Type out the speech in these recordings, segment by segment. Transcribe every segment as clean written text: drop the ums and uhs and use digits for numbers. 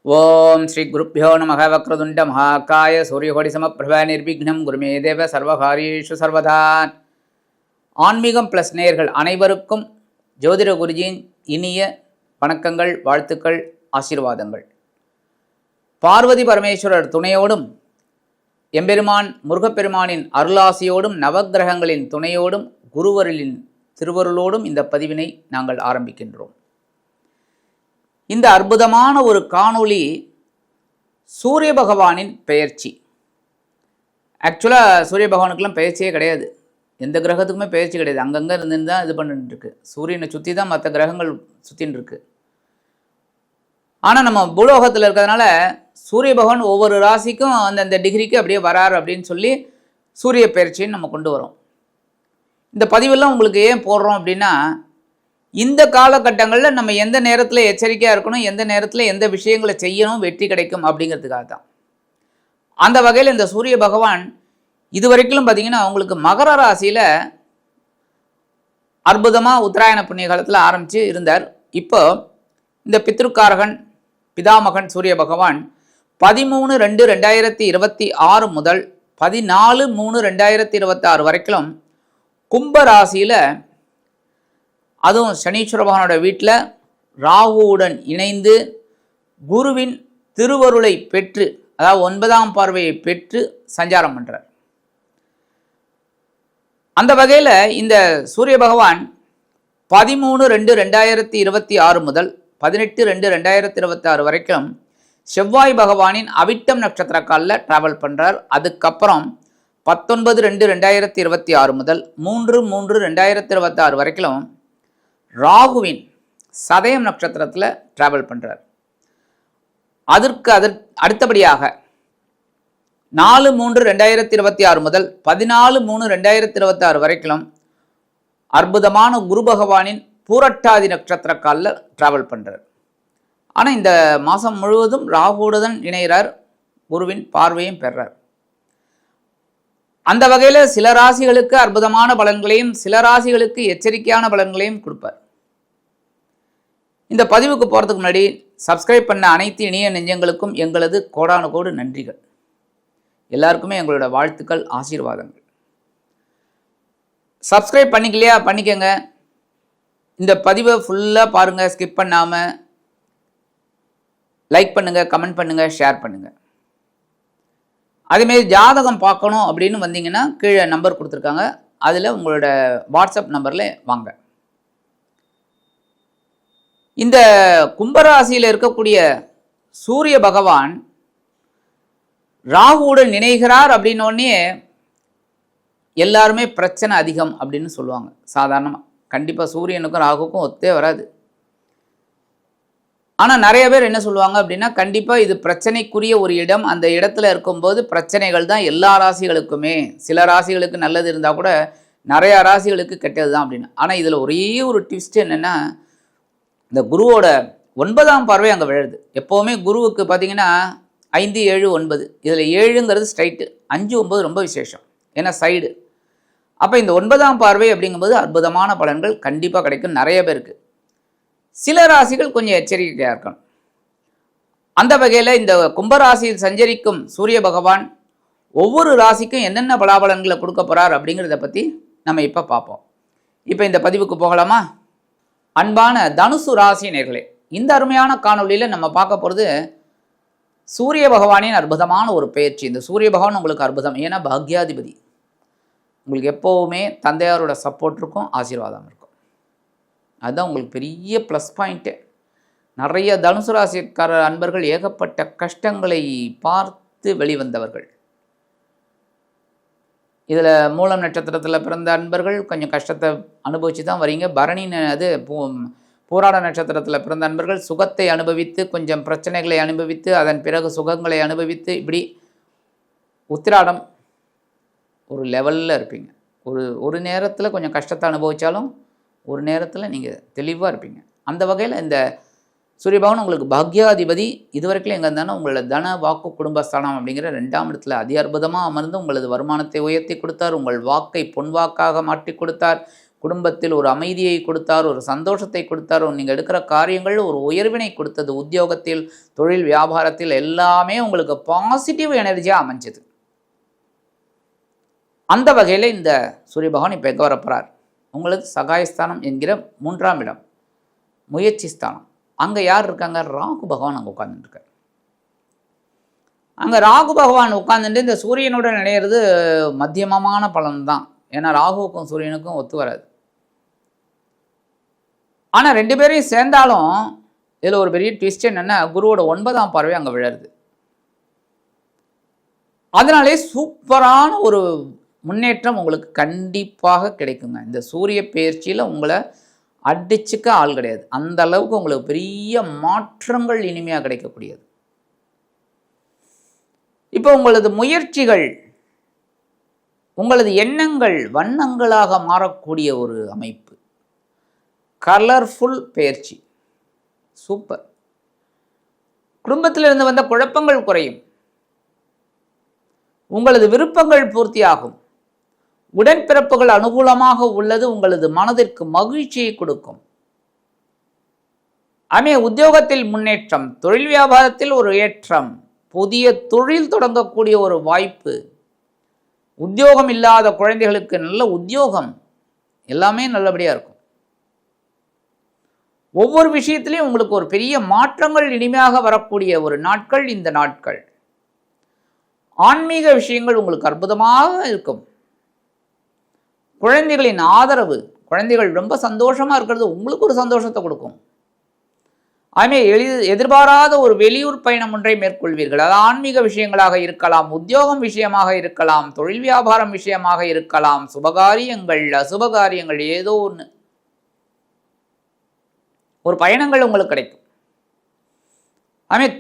ஓம் ஸ்ரீ குருப்பியோ நம வக்ரதுண்ட மகாகாய சூரியகோடி சமப்பிரப நிர்விக்னம் குருமே தேவ சர்வகாரியேஷு சர்வதா. ஆன்மீகம் ப்ளஸ் நேயர்கள் அனைவருக்கும் ஜோதிட குருஜியின் இனிய வணக்கங்கள், வாழ்த்துக்கள், ஆசீர்வாதங்கள். பார்வதி பரமேஸ்வரர் துணையோடும் எம்பெருமான் முருகப்பெருமானின் அருளாசியோடும் நவக்கிரகங்களின் துணையோடும் குருவருளின் திருவருளோடும் இந்த பதிவினை நாங்கள் ஆரம்பிக்கின்றோம். இந்த அற்புதமான ஒரு காணொளி சூரிய பகவானின் பெயர்ச்சி. ஆக்சுவலாக சூரிய பகவானுக்கெல்லாம் பெயர்ச்சியே கிடையாது, எந்த கிரகத்துக்குமே பெயர்ச்சி கிடையாது. அங்கங்கே இருந்து தான் இது பண்ணிட்டு இருக்கு. சூரியனை சுற்றி தான் மற்ற கிரகங்கள் சுற்றின்னு இருக்கு. ஆனால் நம்ம பூலோகத்தில் இருக்கிறதுனால சூரிய பகவான் ஒவ்வொரு ராசிக்கும் அந்தந்த டிகிரிக்கு அப்படியே வராரு அப்படின்னு சொல்லி சூரிய பெயர்ச்சின்னு நம்ம கொண்டு வரோம். இந்த பதிவெல்லாம் உங்களுக்கு ஏன் போடுறோம் அப்படின்னா, இந்த காலகட்டங்களில் நம்ம எந்த நேரத்தில் எச்சரிக்கையாக இருக்கணும், எந்த நேரத்தில் எந்த விஷயங்களை செய்யணும், வெற்றி கிடைக்கும் அப்படிங்கிறதுக்காக தான். அந்த வகையில் இந்த சூரிய பகவான் இதுவரைக்கும் பார்த்திங்கன்னா அவங்களுக்கு மகர ராசியில் அற்புதமாக உத்தராயண புண்ணிய காலத்தில் ஆரம்பித்து இருந்தார். இப்போ இந்த பித்ருக்காரகன் பிதாமகன் சூரிய பகவான் 13/2/2026 முதல் 14/3/2026 வரைக்கும் கும்ப ராசியில், அதுவும் சனீஸ்வர பகவானோட வீட்டில் ராகுவுடன் இணைந்து குருவின் திருவருளை பெற்று, அதாவது 9ஆம் பார்வையை பெற்று சஞ்சாரம் பண்ணுறார். அந்த வகையில் இந்த சூரிய பகவான் 13/2/2026 முதல் 18/2/2026 வரைக்கும் செவ்வாய் பகவானின் அவிட்டம் நட்சத்திர காலில் ட்ராவல் பண்ணுறார். அதுக்கப்புறம் 19/2/2026 முதல் 3/3/2026 வரைக்கும் ராகுவின் சதயம் நட்சத்திரத்தில் ட்ராவல் பண்ணுறார். அதற்கு அடுத்தபடியாக 4/3/2026 முதல் 14/3/2026 வரைக்கும் அற்புதமான குரு பகவானின் பூரட்டாதி நட்சத்திர காலில் ட்ராவல் பண்ணுறார். ஆனால் இந்த மாதம் முழுவதும் ராகுவுடன் இணைகிறார், குருவின் பார்வையும் பெறார். அந்த வகையில் சில ராசிகளுக்கு அற்புதமான பலன்களையும் சில ராசிகளுக்கு எச்சரிக்கையான பலன்களையும் கொடுப்பார். இந்த பதிவுக்கு போகிறதுக்கு முன்னாடி சப்ஸ்கிரைப் பண்ண அனைத்து இனிய நெஞ்சங்களுக்கும் எங்களது கோடானு கோடு நன்றிகள். எல்லாருக்குமே எங்களோட வாழ்த்துக்கள், ஆசீர்வாதங்கள். சப்ஸ்கிரைப் பண்ணிக்கலையா பண்ணிக்கங்க. இந்த பதிவை ஃபுல்லாக பாருங்கள், ஸ்கிப் பண்ணாமல். லைக் பண்ணுங்கள், கமெண்ட் பண்ணுங்கள், ஷேர் பண்ணுங்கள். அதேமாரி ஜாதகம் பார்க்கணும் அப்படின்னு வந்தீங்கன்னா கீழே நம்பர் கொடுத்துருக்காங்க, அதில் உங்களோட வாட்ஸ்அப் நம்பரில் வாங்க. இந்த கும்பராசியில் இருக்கக்கூடிய சூரிய பகவான் ராகுவுடன் இணைகிறார் அப்படின்னோடனே எல்லாருமே பிரச்சனை அதிகம் அப்படின்னு சொல்லுவாங்க. சாதாரணமாக கண்டிப்பாக சூரியனுக்கும் ராகுக்கும் ஒத்தே வராது. ஆனால் நிறைய பேர் என்ன சொல்லுவாங்க அப்படின்னா, கண்டிப்பாக இது பிரச்சனைக்குரிய ஒரு இடம், அந்த இடத்துல இருக்கும்போது பிரச்சனைகள் தான் எல்லா ராசிகளுக்குமே. சில ராசிகளுக்கு நல்லது இருந்தால் கூட நிறையா ராசிகளுக்கு கெட்டது தான் அப்படின்னு. ஆனால் இதில் ஒரே ஒரு ட்விஸ்ட் என்னென்னா, இந்த குருவோட 9ஆம் பார்வை அங்கே விழுது. எப்போவுமே குருவுக்கு பார்த்திங்கன்னா 5, 7, 9, இதில் 7ங்கிறது ஸ்ட்ரைட்டு, 5, 9 ரொம்ப விசேஷம், ஏன்னா சைடு. அப்போ இந்த 9ஆம் பார்வை அப்படிங்கும்போது அற்புதமான பலன்கள் கண்டிப்பாக கிடைக்கும் நிறைய பேருக்கு. சில ராசிகள் கொஞ்சம் எச்சரிக்கையாக இருக்கணும். அந்த வகையில் இந்த கும்பராசியில் சஞ்சரிக்கும் சூரிய பகவான் ஒவ்வொரு ராசிக்கும் என்னென்ன பலாபலன்களை கொடுக்க போகிறார் அப்படிங்கிறத பற்றி நம்ம இப்போ பார்ப்போம். இப்போ இந்த பதிவுக்கு போகலாமா? அன்பான தனுசு ராசி நேயர்களே, இந்த அருமையான காணொலியில் நம்ம பார்க்க போகிறது சூரிய பகவானின் அற்புதமான ஒரு பெயர்ச்சி. இந்த சூரிய பகவான் உங்களுக்கு அற்புதம், ஏன்னா பாக்யாதிபதி. உங்களுக்கு எப்போவுமே தந்தையாரோட சப்போர்ட் இருக்கும், ஆசீர்வாதம் இருக்கும். அதுதான் உங்களுக்கு பெரிய ப்ளஸ் பாயிண்ட்டு. நிறைய தனுசு ராசிக்கார அன்பர்கள் ஏகப்பட்ட கஷ்டங்களை பார்த்து வெளிவந்தவர்கள். இதில் மூலம் நட்சத்திரத்தில் பிறந்த அன்பர்கள் கொஞ்சம் கஷ்டத்தை அனுபவித்து தான் வரீங்க. பரணின்னு அது பூராட நட்சத்திரத்தில் பிறந்த அன்பர்கள் சுகத்தை அனுபவித்து, கொஞ்சம் பிரச்சனைகளை அனுபவித்து, அதன் பிறகு சுகங்களை அனுபவித்து, இப்படி உத்திராடம் ஒரு லெவலில் இருப்பீங்க. ஒரு நேரத்தில் கொஞ்சம் கஷ்டத்தை அனுபவித்தாலும் ஒரு நேரத்தில் நீங்கள் தெளிவாக இருப்பீங்க. அந்த வகையில் இந்த சூரிய பகவான் உங்களுக்கு பாக்யாதிபதி. இதுவரைக்கும் எங்கே இருந்தாலும் உங்களோட தன வாக்கு குடும்பஸ்தானம் அப்படிங்கிற 2ஆம் இடத்துல அதி அற்புதமாக அமர்ந்து உங்களது வருமானத்தை உயர்த்தி கொடுத்தார், உங்கள் வாக்கை பொன் வாக்காக மாற்றி கொடுத்தார், குடும்பத்தில் ஒரு அமைதியை கொடுத்தார், ஒரு சந்தோஷத்தை கொடுத்தார், நீங்கள் எடுக்கிற காரியங்கள் ஒரு உயர்வினை கொடுத்தது. உத்தியோகத்தில், தொழில், வியாபாரத்தில் எல்லாமே உங்களுக்கு பாசிட்டிவ் எனர்ஜியாக அமைஞ்சது. அந்த வகையில் இந்த சூரிய பகவான் இப்போ எங்கே வரப்போகிறார்? உங்களுக்கு சகாயஸ்தானம் என்கிற 3ஆம் இடம், முயற்சி ஸ்தானம். அங்கே யார் இருக்காங்க? ராகு பகவான் அங்கே உட்கார்ந்துருக்கார். அங்கே ராகு பகவான் உட்கார்ந்துட்டு இந்த சூரியனுடன் இணையிறது மத்தியமமான பலன் தான். ஏன்னா ராகுவுக்கும் சூரியனுக்கும் ஒத்து வராது. ஆனால் 2 பேரையும் சேர்ந்தாலும் இதில் ஒரு பெரிய ட்விஸ்ட் என்னென்னா, குருவோட 9ஆம் பார்வை அங்கே விழருது. அதனாலே சூப்பரான ஒரு முன்னேற்றம் உங்களுக்கு கண்டிப்பாக கிடைக்குங்க. இந்த சூரிய பெயர்ச்சியில் உங்களை அடிச்சுக்க ஆள் கிடையாது. அந்த அளவுக்கு உங்களுக்கு பெரிய மாற்றங்கள் இனிமையாக கிடைக்கக்கூடியது. இப்போ உங்களது முயற்சிகள், உங்களது எண்ணங்கள் வண்ணங்களாக மாறக்கூடிய ஒரு அமைப்பு. கலர்ஃபுல் பெயர்ச்சி, சூப்பர். குடும்பத்திலிருந்து வந்த குழப்பங்கள் குறையும். உங்களது விருப்பங்கள் பூர்த்தியாகும். உடன்பிறப்புகள் அனுகூலமாக உள்ளது உங்களது மனதிற்கு மகிழ்ச்சியை கொடுக்கும். உத்தியோகத்தில் முன்னேற்றம், தொழில் வியாபாரத்தில் ஒரு ஏற்றம், புதிய தொழில் தொடங்கக்கூடிய ஒரு வாய்ப்பு, உத்தியோகம் இல்லாத குழந்தைகளுக்கு நல்ல உத்தியோகம், எல்லாமே நல்லபடியாக இருக்கும். ஒவ்வொரு விஷயத்திலையும் உங்களுக்கு ஒரு பெரிய மாற்றங்கள் இனிமையாக வரக்கூடிய ஒரு நாட்கள் இந்த நாட்கள். ஆன்மீக விஷயங்கள் உங்களுக்கு அற்புதமாக இருக்கும். குழந்தைகளின் ஆதரவு, குழந்தைகள் ரொம்ப சந்தோஷமாக இருக்கிறது உங்களுக்கு ஒரு சந்தோஷத்தை கொடுக்கும். எதிர்பாராத ஒரு வெளியூர் பயணம் ஒன்றை மேற்கொள்வீர்கள். அது ஆன்மீக விஷயங்களாக இருக்கலாம், உத்தியோகம் விஷயமாக இருக்கலாம், தொழில் வியாபாரம் விஷயமாக இருக்கலாம், சுபகாரியங்கள், அசுபகாரியங்கள், ஏதோ ஒன்று ஒரு பயணங்கள் உங்களுக்கு கிடைக்கும்.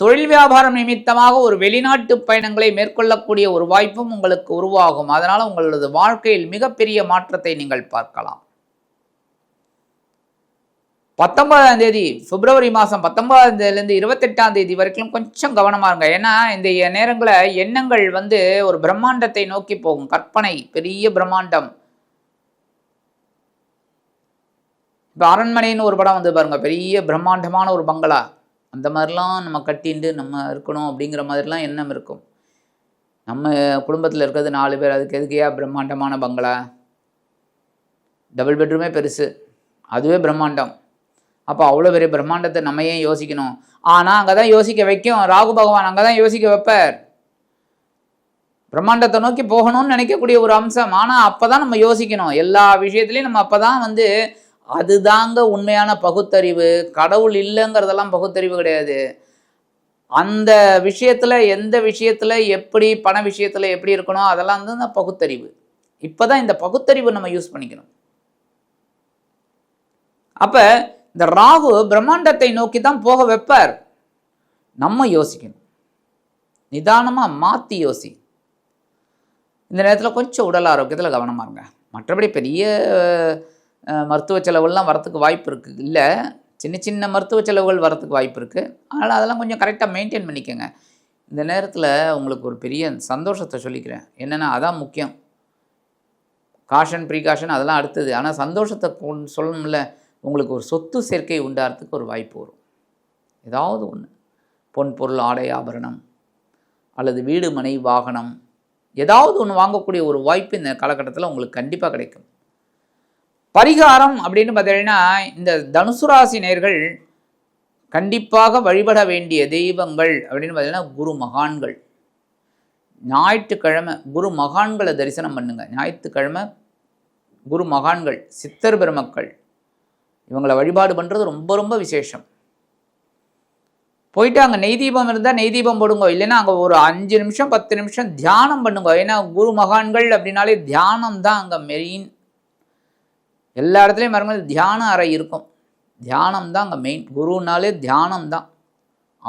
தொழில் வியாபாரம் நிமித்தமாக ஒரு வெளிநாட்டு பயணங்களை மேற்கொள்ளக்கூடிய ஒரு வாய்ப்பும் உங்களுக்கு உருவாகும். அதனால் உங்களது வாழ்க்கையில் மிகப்பெரிய மாற்றத்தை நீங்கள் பார்க்கலாம். 19ஆம் தேதி, பிப்ரவரி மாதம் 19ஆம் தேதியிலேருந்து 28ஆம் தேதி வரைக்கும் கொஞ்சம் கவனமாக இருங்க. ஏன்னா இந்த நேரங்களில் எண்ணங்கள் ஒரு பிரம்மாண்டத்தை நோக்கி போகும். கற்பனை, பெரிய பிரம்மாண்டம். இப்போ அரண்மனைன்னு ஒரு படம் பாருங்க, பெரிய பிரம்மாண்டமான ஒரு பங்களா, அந்த மாதிரிலாம் நம்ம கட்டிண்டு நம்ம இருக்கணும் அப்படிங்கிற மாதிரிலாம் எண்ணம் இருக்கும். நம்ம குடும்பத்தில் இருக்கிறது 4 பேர், அதுக்கு எதுக்கையா பிரம்மாண்டமான பங்களா? டபுள் பெட்ரூமே பெருசு, அதுவே பிரம்மாண்டம். அப்போ அவ்வளோ பெரிய பிரம்மாண்டத்தை நம்ம ஏன் யோசிக்கணும்? ஆனால் அங்கே தான் யோசிக்க வைக்கும் ராகு பகவான், அங்கே தான் யோசிக்க வைப்பார். பிரம்மாண்டத்தை நோக்கி போகணும்னு நினைக்கக்கூடிய ஒரு அம்சம். ஆனால் அப்போ தான் நம்ம யோசிக்கணும் எல்லா விஷயத்துலையும். நம்ம அப்போ தான் அதுதாங்க உண்மையான பகுத்தறிவு. கடவுள் இல்லைங்கிறதெல்லாம் பகுத்தறிவு கிடையாது. அந்த விஷயத்தில், எந்த விஷயத்தில் எப்படி, பண விஷயத்தில் எப்படி இருக்கணும், அதெல்லாம் தான் பகுத்தறிவு. இப்போ தான் இந்த பகுத்தறிவு நம்ம யூஸ் பண்ணிக்கணும். அப்போ இந்த ராகு பிரம்மாண்டத்தை நோக்கி தான் போக வைப்பார். நம்ம யோசிக்கணும், நிதானமாக மாற்றி யோசி. இந்த நேரத்தில் கொஞ்சம் உடல் ஆரோக்கியத்தில் கவனமாக இருங்க. மற்றபடி பெரிய மருத்துவ செலவுலாம் வரத்துக்கு வாய்ப்பு இருக்குது. இல்லை, சின்ன சின்ன மருத்துவ செலவுகள் வரத்துக்கு வாய்ப்பு இருக்குது. அதனால் அதெல்லாம் கொஞ்சம் கரெக்டாக மெயின்டைன் பண்ணிக்கோங்க. இந்த நேரத்தில் உங்களுக்கு ஒரு பெரிய சந்தோஷத்தை சொல்லிக்கிறேன். என்னென்னா அதான் முக்கியம். காஷன், ப்ரீகாஷன் அதெல்லாம் அடுத்தது. ஆனால் சந்தோஷத்தை சொல்லணும்ல. உங்களுக்கு ஒரு சொத்து சேர்க்கை உண்டாகிறதுக்கு ஒரு வாய்ப்பு வரும். ஏதாவது ஒன்று, பொன் பொருள், ஆடை ஆபரணம், அல்லது வீடு, மனை, வாகனம், ஏதாவது ஒன்று வாங்கக்கூடிய ஒரு வாய்ப்பு இந்த காலகட்டத்தில் உங்களுக்கு கண்டிப்பாக கிடைக்கும். பரிகாரம் அப்படின்னு பார்த்தீங்கன்னா, இந்த தனுசு ராசி நேயர்கள் கண்டிப்பாக வழிபட வேண்டிய தெய்வங்கள் அப்படின்னு பார்த்தீங்கன்னா குரு மகான்கள். ஞாயிற்றுக்கிழமை குரு மகான்களை தரிசனம் பண்ணுங்க. ஞாயிற்றுக்கிழமை குரு மகான்கள், சித்தர் பெருமக்கள், இவங்களை வழிபாடு பண்ணுறது ரொம்ப ரொம்ப விசேஷம். போயிட்டு அங்கே நெய் தீபம் இருந்தால் நெய் தீபம் போடுங்க. இல்லைன்னா அங்கே ஒரு 5 நிமிஷம் 10 நிமிஷம் தியானம் பண்ணுங்க. ஏன்னா குரு மகான்கள் அப்படின்னாலே தியானம் தான் அங்கே மெயின். எல்லா இடத்துலையும் பாருங்கள் தியான அறை இருக்கும். தியானம் தான் அங்கே மெயின். குருனாலே தியானம் தான்,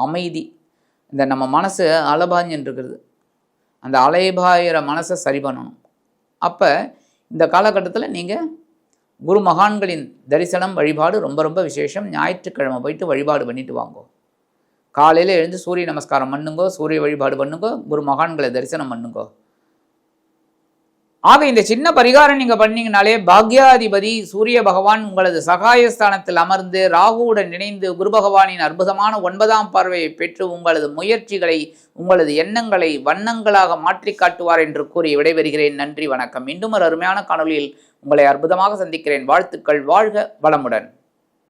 அமைதி. இந்த நம்ம மனசு அலபாஞ்சின்னு இருக்கிறது, அந்த அலைபாயிற மனசை சரி பண்ணணும். அப்போ இந்த காலகட்டத்தில் நீங்கள் குரு மகான்களின் தரிசனம், வழிபாடு ரொம்ப ரொம்ப விசேஷம். ஞாயிற்றுக்கிழமை போயிட்டு வழிபாடு பண்ணிட்டு வாங்கோ. காலையில் எழுந்து சூரிய நமஸ்காரம் பண்ணுங்கோ, சூரிய வழிபாடு பண்ணுங்கோ, குரு மகான்களை தரிசனம் பண்ணுங்கோ. ஆக இந்த சின்ன பரிகாரம் நீங்க பண்ணீங்கனாலே பாக்யாதிபதி சூரிய பகவான் உங்களது சகாயஸ்தானத்தில் அமர்ந்து ராகுவுடன் இணைந்து குரு பகவானின் அற்புதமான 9ஆம் பார்வையை பெற்று உங்களது முயற்சிகளை உங்களது எண்ணங்களை வண்ணங்களாக மாற்றி காட்டுவார் என்று கூறி விடைபெறுகிறேன். நன்றி, வணக்கம். மீண்டும் ஒரு அருமையான காணொலியில் உங்களை அற்புதமாக சந்திக்கிறேன். வாழ்த்துக்கள். வாழ்க வளமுடன்.